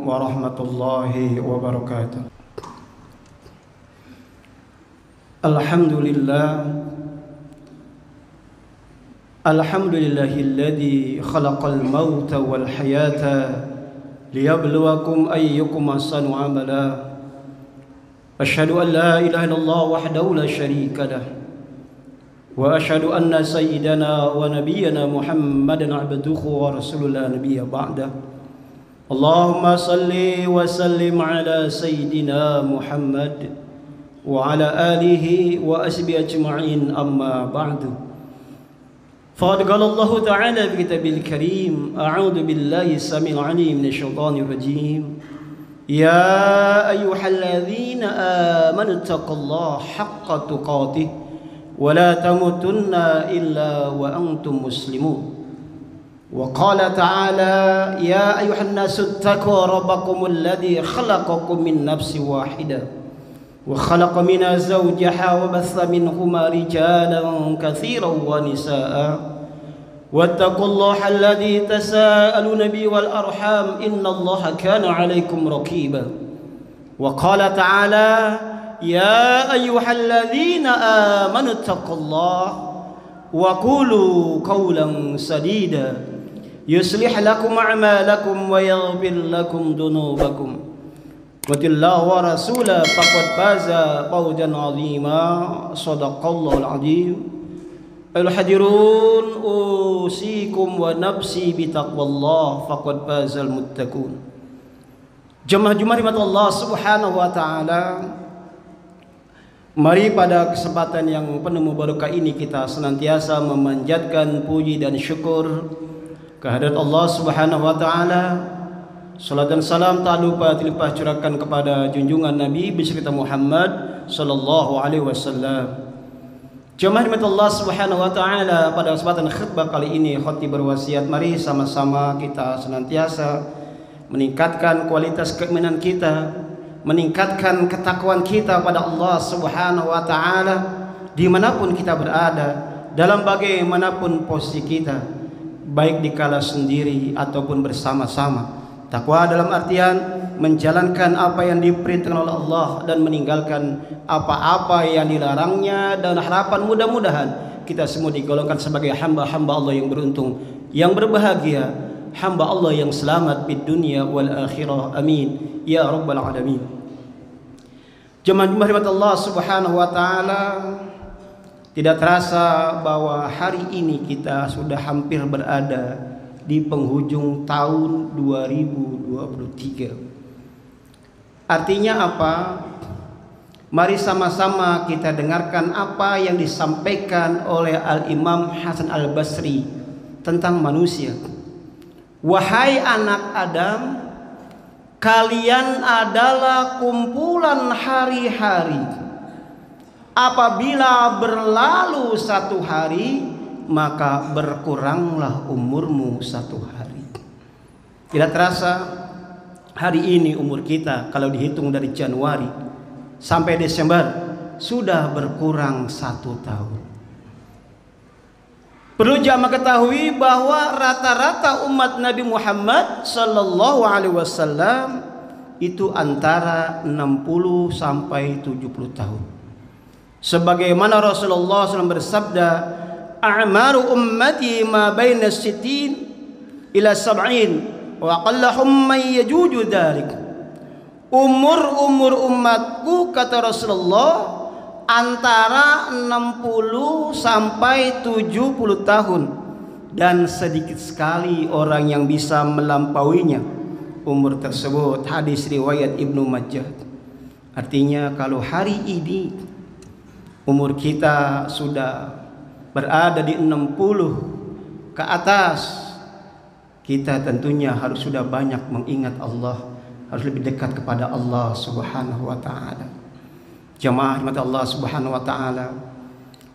warahmatullahi wabarakatuh. Alhamdulillahilladzi khalaqal mauta wal hayata liyabluwakum ayyukum ahsanu amala. Asyhadu an la ilaha illallah wahdahu la syarika lah. Wa asyhadu anna sayyidana wa nabiyyana Muhammadan abduhu wa rasuluhu la nabiyya ba'da. Allahumma salli wa sallim ala sayyidina Muhammad wa ala alihi wa ashabihi ajma'in, amma ba'du. Faqad qala Allah ta'ala fi kitabil karim, a'udzu billahi samil 'alim minasy syaithanir rajim. Ya ayyuhalladzina amanu taqullaha haqqa tuqatih wa la tamutunna illa wa antum muslimun. Wa qala ta'ala ya ayyuhan nasu taqu rabbakumul ladzi khalaqakum min nafsin wahidah wa khalaqa minha zawjaha wa batha minhuma rijalan katsiran wa nisaa'a wattaqullaha alladzi tasaaluna bihi wal arham innallaha kana 'alaikum raqiba. Wa qala ta'ala ya ayyuhalladzina amanu taqullaha wa qulu qawlan sadida yuslih lakum a'malakum wa yaghfir lakum dhunubakum wa tillahi wa rasulahu faqad faza fawzan 'azima. Shadaqallahul 'azim. Al-hadirun usikum wa nafsi bitaqwallah faqad fazal muttaqun. Jemaah Jumat Allah Subhanahu wa taala, mari pada kesempatan yang penuh barokah ini kita senantiasa memanjatkan puji dan syukur kehadirat Allah Subhanahu wa taala. Salat dan salam tak lupa terlimpah curahkan kepada junjungan Nabi besar Muhammad sallallahu alaihi wasallam. Jemaah Allah Subhanahu wa taala, pada kesempatan khutbah kali ini khotib berwasiat, mari sama-sama kita senantiasa meningkatkan kualitas keimanan kita, meningkatkan ketakwaan kita pada Allah Subhanahu wa taala dimanapun kita berada, dalam bagaimanapun posisi kita, baik dikala sendiri ataupun bersama-sama. Takwa dalam artian menjalankan apa yang diperintahkan oleh Allah dan meninggalkan apa-apa yang dilarangnya, dan harapan mudah-mudahan kita semua digolongkan sebagai hamba-hamba Allah yang beruntung, yang berbahagia, hamba Allah yang selamat di dunia wal akhirah. Amin ya rabbal alamin. Jemaah Allah Subhanahu wa taala, tidak terasa bahwa hari ini kita sudah hampir berada di penghujung tahun 2023. Artinya apa? Mari sama-sama kita dengarkan apa yang disampaikan oleh Al-Imam Hasan Al-Basri tentang manusia. Wahai anak Adam, kalian adalah kumpulan hari-hari. Apabila berlalu satu hari, maka berkuranglah umurmu satu hari. Tidak terasa hari ini umur kita kalau dihitung dari Januari sampai Desember sudah berkurang 1 tahun. Perlu jamaah ketahui bahwa rata-rata umat Nabi Muhammad sallallahu alaihi wasallam itu antara 60 sampai 70 tahun. Sebagaimana Rasulullah SAW bersabda, a'maru ummati ma baina sittin ila sab'in wa aqallahum man yajuju dzalik. Umur umatku, kata Rasulullah, antara 60 sampai 70 tahun, dan sedikit sekali orang yang bisa melampauinya umur tersebut. Hadis riwayat Ibnu Majah. Artinya kalau hari ini umur kita sudah berada di 60 ke atas, kita tentunya harus sudah banyak mengingat Allah, harus lebih dekat kepada Allah Subhanahu wa taala. Jamaah Allah Subhanahu wa taala,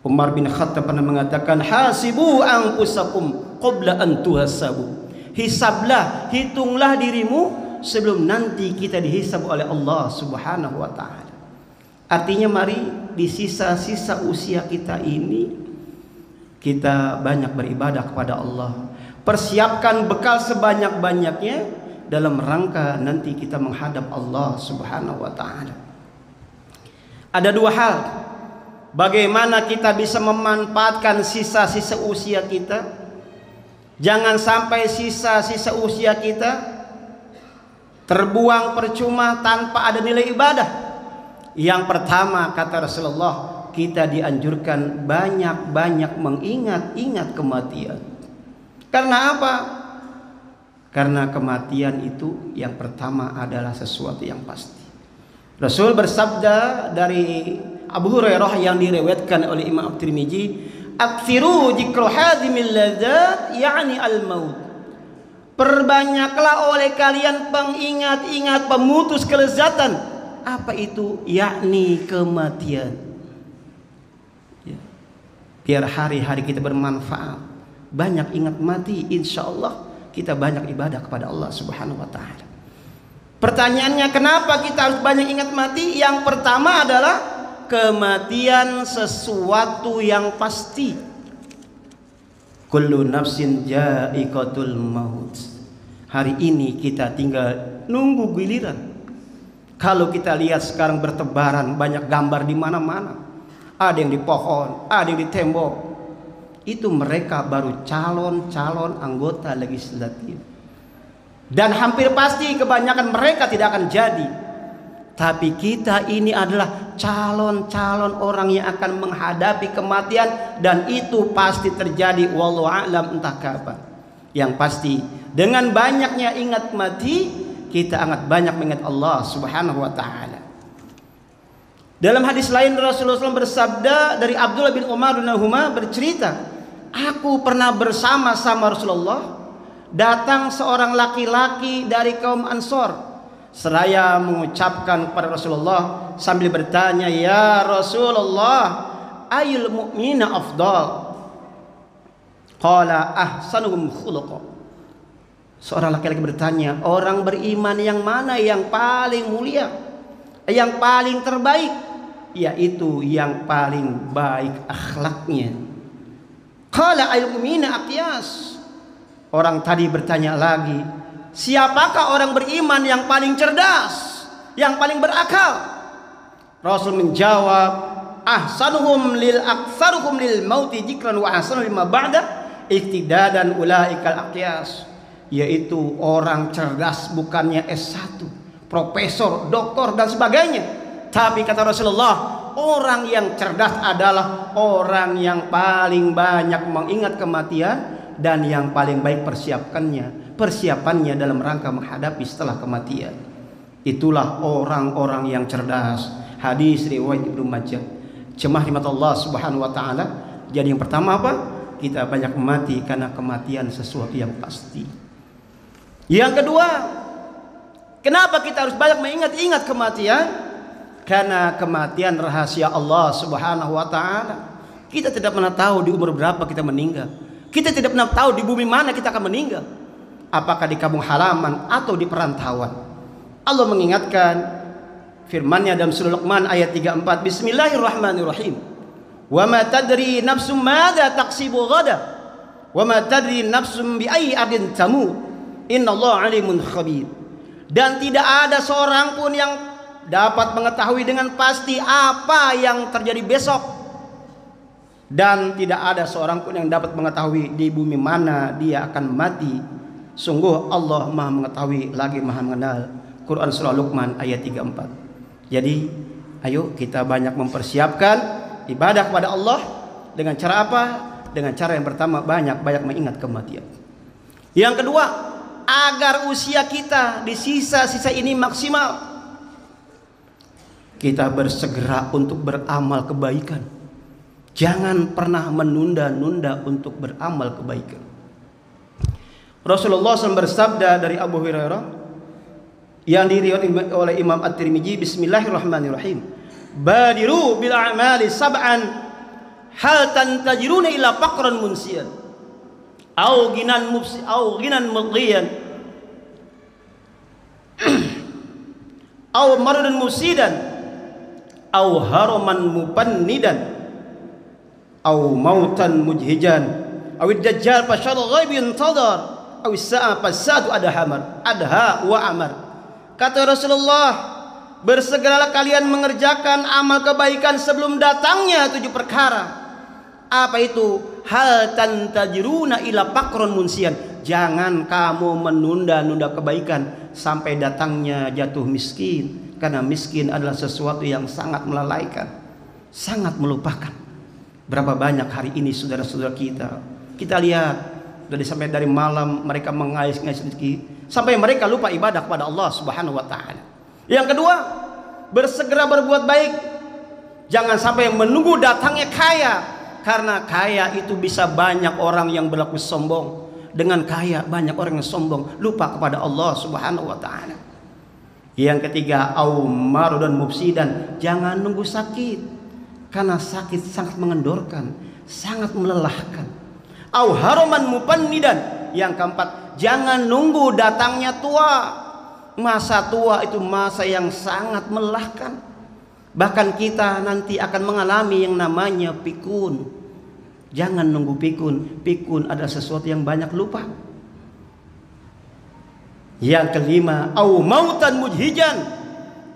Umar bin Khattab pernah mengatakan, hasibu anfusakum qabla an tuhasabu. Hisablah, hitunglah dirimu sebelum nanti kita dihisab oleh Allah Subhanahu wa taala. Artinya mari di sisa-sisa usia kita ini kita banyak beribadah kepada Allah. Persiapkan bekal sebanyak-banyaknya dalam rangka nanti kita menghadap Allah Subhanahu wa taala. Ada dua hal bagaimana kita bisa memanfaatkan sisa-sisa usia kita. Jangan sampai sisa-sisa usia kita terbuang percuma tanpa ada nilai ibadah. Yang pertama, kata Rasulullah, kita dianjurkan banyak-banyak mengingat-ingat kematian. Karena apa? Karena kematian itu yang pertama adalah sesuatu yang pasti. Rasul bersabda dari Abu Hurairah yang diriwayatkan oleh Imam At-Tirmidzi, "Aktsiru dzikra hadimil ladzat, yakni al-maut." Perbanyaklah oleh kalian pengingat-ingat pemutus kelezatan. Apa itu? Yakni kematian. Ya. Biar hari-hari kita bermanfaat. Banyak ingat mati, insya Allah kita banyak ibadah kepada Allah Subhanahu wa taala. Pertanyaannya, kenapa kita harus banyak ingat mati? Yang pertama adalah kematian sesuatu yang pasti. Kullu nafsin ja'iqatul maut. Hari ini kita tinggal nunggu giliran. Kalau kita lihat sekarang bertebaran banyak gambar di mana-mana. Ada yang di pohon, ada yang di tembok. Itu mereka baru calon-calon anggota legislatif. Dan hampir pasti kebanyakan mereka tidak akan jadi. Tapi kita ini adalah calon-calon orang yang akan menghadapi kematian. Dan itu pasti terjadi, wallahu a'lam, entah kapan. Yang pasti dengan banyaknya ingat mati, kita akan banyak mengingat Allah Subhanahu wa ta'ala. Dalam hadis lain Rasulullah SAW bersabda dari Abdullah bin Umar radhiyallahu bercerita, aku pernah bersama-sama Rasulullah, datang seorang laki-laki dari kaum Ansor. Seraya mengucapkan kepada Rasulullah sambil bertanya, ya Rasulullah, ayul mu'mina afdal? Qala ahsanuhum khuluqa. Seorang laki-laki bertanya, orang beriman yang mana yang paling mulia, yang paling terbaik? Yaitu yang paling baik akhlaknya. Qala ayul mu'mina aqyas. Orang tadi bertanya lagi, siapakah orang beriman yang paling cerdas, yang paling berakal? Rasul menjawab, ahsanuhum lil aktsaruhum lil mauti dzikran wa ahsanu lima ba'da iktidadan ulaikal aqyas. Yaitu orang cerdas bukannya S1, profesor, doktor dan sebagainya. Tapi kata Rasulullah, orang yang cerdas adalah orang yang paling banyak mengingat kematian dan yang paling baik persiapannya dalam rangka menghadapi setelah kematian. Itulah orang-orang yang cerdas. Hadis riwayat Ibnu Majah. Jemaah rahmat Allah Subhanahu wa taala. Jadi yang pertama apa? Kita banyak mati karena kematian sesuatu yang pasti. Yang kedua, kenapa kita harus banyak mengingat-ingat kematian? Karena kematian rahasia Allah Subhanahu wa taala. Kita tidak pernah tahu di umur berapa kita meninggal. Kita tidak pernah tahu di bumi mana kita akan meninggal. Apakah di kampung halaman atau di perantauan. Allah mengingatkan firman-Nya dalam surah Luqman ayat 34, Bismillahirrahmanirrahim. Wa ma tadri nafsum madza taksibu ghada. Wa ma tadri nafsum bi ayyi ardin tamut. Innallaha alimun khabir. Dan tidak ada seorang pun yang dapat mengetahui dengan pasti apa yang terjadi besok. Dan tidak ada seorang pun yang dapat mengetahui di bumi mana dia akan mati. Sungguh Allah Maha mengetahui lagi Maha mengenal. Quran surah Luqman ayat 34. Jadi ayo kita banyak mempersiapkan ibadah kepada Allah. Dengan cara apa? Dengan cara yang pertama, banyak-banyak mengingat kematian. Yang kedua, agar usia kita di sisa-sisa ini maksimal, kita bersegera untuk beramal kebaikan. Jangan pernah menunda-nunda untuk beramal kebaikan. Rasulullah SAW bersabda dari Abu Hurairah yang diriwayatkan oleh Imam At-Tirmidzi, Bismillahirrahmanirrahim. Badiru bil a'mali sab'an hal tantajiruna ila faqran munsiyan au ginan mubsi au ginan mudhiyan au maradan musidan au haraman mupannidan au mautan mujhijan au dajjal fashal ghaib yantadar Fasadu adha wa amar. Kata Rasulullah, bersegeralah kalian mengerjakan amal kebaikan sebelum datangnya 7 perkara. Apa itu? Hal tantajiruna ila pakron munsian. Jangan kamu menunda-nunda kebaikan sampai datangnya jatuh miskin. Karena miskin adalah sesuatu yang sangat melalaikan, sangat melupakan. Berapa banyak hari ini saudara-saudara kita lihat sampai dari malam mereka mengais-ngais rezeki sampai mereka lupa ibadah kepada Allah Subhanahu wa taala. Yang kedua, bersegera berbuat baik. Jangan sampai menunggu datangnya kaya. Karena kaya itu bisa banyak orang yang berlaku sombong. Dengan kaya banyak orang yang sombong, lupa kepada Allah Subhanahu wa taala. Yang ketiga, au marudan mufsidan. Jangan nunggu sakit. Karena sakit sangat mengendorkan, sangat melelahkan. Au haroman mupannidan. Yang keempat, jangan nunggu datangnya tua. Masa tua itu masa yang sangat melelahkan. Bahkan kita nanti akan mengalami yang namanya pikun. Jangan nunggu pikun. Pikun adalah sesuatu yang banyak lupa. Yang kelima, au mautan mujhijan.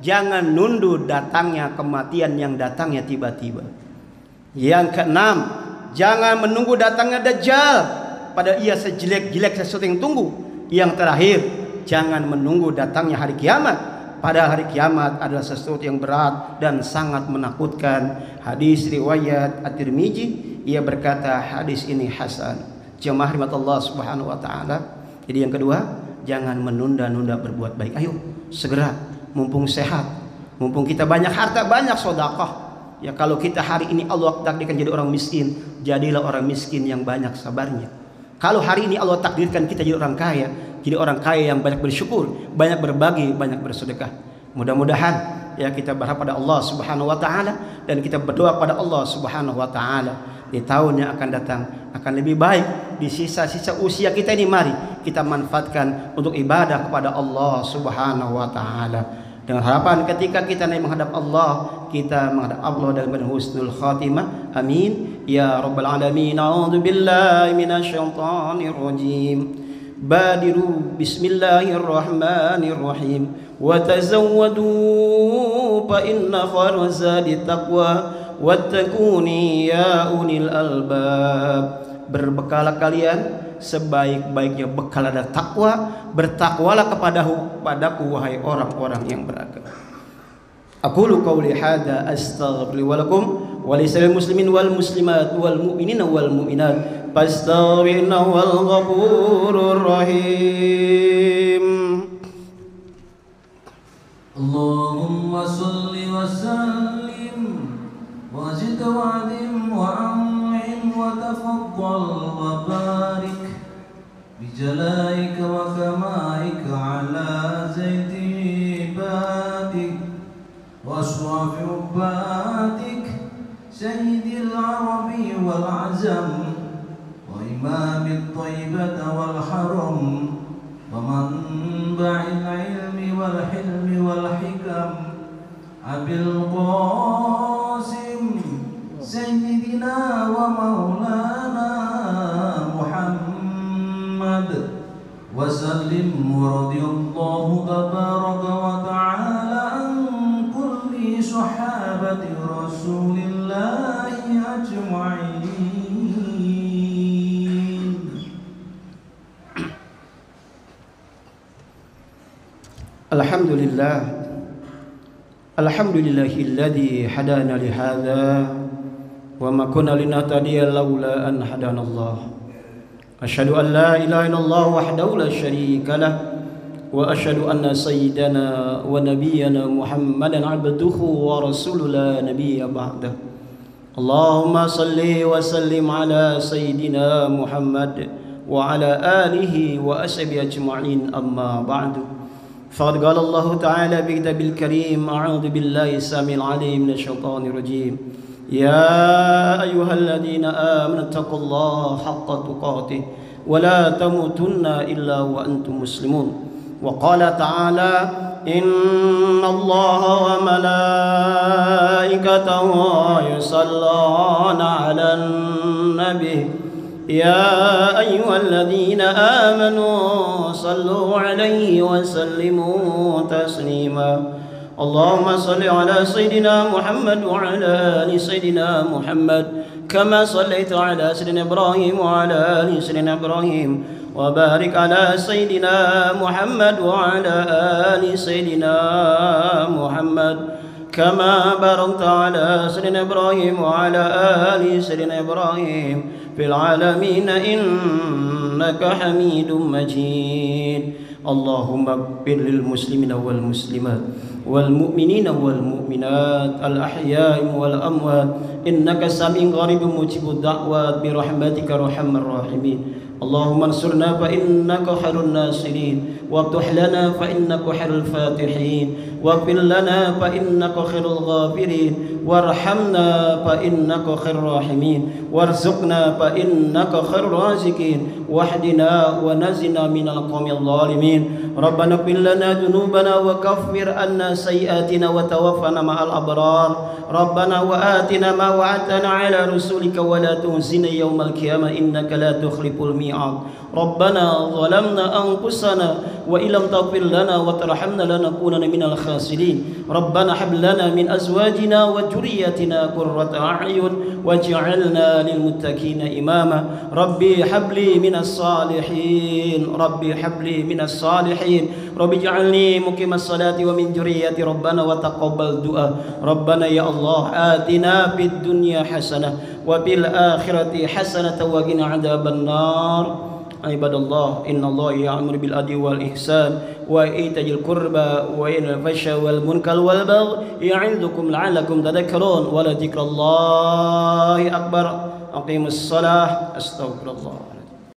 Jangan nundu datangnya kematian yang datangnya tiba-tiba. Yang keenam, jangan menunggu datangnya Dajjal, padahal ia sejelek-jelek sesuatu yang tunggu. Yang terakhir, jangan menunggu datangnya hari kiamat, padahal hari kiamat adalah sesuatu yang berat dan sangat menakutkan. Hadis riwayat At-Tirmizi, ia berkata hadis ini hasan. Jemaah rahmat Allah Subhanahu wa taala. Jadi yang kedua, jangan menunda-nunda berbuat baik. Ayo segera, mumpung sehat, mumpung kita banyak harta, banyak sedekah. Ya kalau kita hari ini Allah takdirkan jadi orang miskin, jadilah orang miskin yang banyak sabarnya. Kalau hari ini Allah takdirkan kita jadi orang kaya, jadi orang kaya yang banyak bersyukur, banyak berbagi, banyak bersedekah. Mudah-mudahan ya kita berharap pada Allah Subhanahu wa taala dan kita berdoa pada Allah Subhanahu wa taala di tahun yang akan datang akan lebih baik. Di sisa-sisa usia kita ini mari kita manfaatkan untuk ibadah kepada Allah Subhanahu wa taala. Dengan harapan ketika kita naik menghadap Allah, kita menghadap Allah dengan husnul khatimah. Amin ya rabbal alamin. A'udzu billahi minasyaitonir rajim. Badiru bismillahirrahmanirrahim. Wa tazawwadu fa inna khairaz zadi taqwa wattaquni ya ulil albab. Berbekalah kalian, sebaik-baiknya bekal adalah takwa. Bertakwalah kepadaku wahai orang-orang yang berakal. Aqulu qawli hadza astaghfiru wa lakum wa lisal muslimin wal muslimat wal mu'minina wal mu'minat fastaghfirna wal ghafurur rahim. Allahumma shalli wa sallim wa zid wa adim wa an'im wa tafaddal wa barik bi jalaika wa kamaika ala zaiti batik wa asrafi ubadik sayyidil arabi wal azam wa imamit tayyibata wal haram wa manba'il ilmi wal hilmi wal hikam abil qasim sayyidina wa maulana Muhammad wa sallim wa radiyallahu tabaraka wa ta'ala an kulli sahabati rasulillahi ajma'in. Alhamdulillah. Alhamdulillahilladzi hadana li hadza wa ma kunna linahtadiya laula an hadanallah. Asyhadu an la ilaha illallah wahdahu la syarika lah wa asyhadu anna sayyidana wa nabiyyana Muhammadan abduhu wa rasuluhu la nabiyya ba'dah. Allahumma salli wa sallim ala sayyidina Muhammad wa ala alihi wa ashabihi ajma'in, amma ba'du. Faqad qala Allah ta'ala bi kitabil karim, a'udzu billahi samil alim minasy syaithanir rajim. Ya ayyuhalladzina amanu taqullaha haqqa tuqatih wa la tamutunna illa wa antum muslimun. Wa qala ta'ala innallaha wa malaikatahu yusalluna 'alan nabi يا أيها الذين آمنوا صلوا عليه وسلموا تسليما اللهم صل على سيدنا محمد وعلى آل سيدنا محمد كما صليت على سيدنا إبراهيم وعلى آل سيدنا إبراهيم وبارك على سيدنا محمد وعلى آل سيدنا محمد كما باركت على سيدنا إبراهيم وعلى آل سيدنا إبراهيم في العالمين إنك حميد مجيد اللهم اغفر للمسلمين والمسلمات والمؤمنين والمؤمنات الأحياء والأموات إنك سميع قريب مجيب الدعوات برحمتك أرحم الراحمين اللهم انصرنا فإنك خير الناصرين وافتح لنا فإنك خير الفاتحين واغفر لنا فإنك خير الغافرين وارحمنا فإنك خير الراحمين وارزقنا فإنك خير الرازقين واهدنا ونزنا من القوم الظالمين ربنا اغفر لنا ذنوبنا وكفر عنا سيئاتنا وتوفنا مع الأبرار ربنا وآتنا ما وعدتنا على رسولك ولا تخزنا يوم القيامة إنك لا تخلف الميعاد ربنا ظلمنا أنفسنا وإن لم تغفر لنا وترحمنا لنكونن من الخاسرين ربنا هب لنا من أزواجنا وذرياتنا قرة أعين واجعلنا للمتقين إماما ربي هب لي من الصالحين ربي هب لي من الصالحين ربي اجعلني مقيم الصلاة ومن ذريتي ربنا وتقبل دعاء ربنا يا الله آتنا في الدنيا حسنة وفي الآخرة حسنة وقنا عذاب النار عباد الله إن الله يأمر بالعدل والإحسان وإيتاء ذي القربى وينهى عن الفحشاء والمنكر والبغي يعظكم لعلكم تذكرون ولذكر الله أكبر أقيموا الصلاة أستغفر الله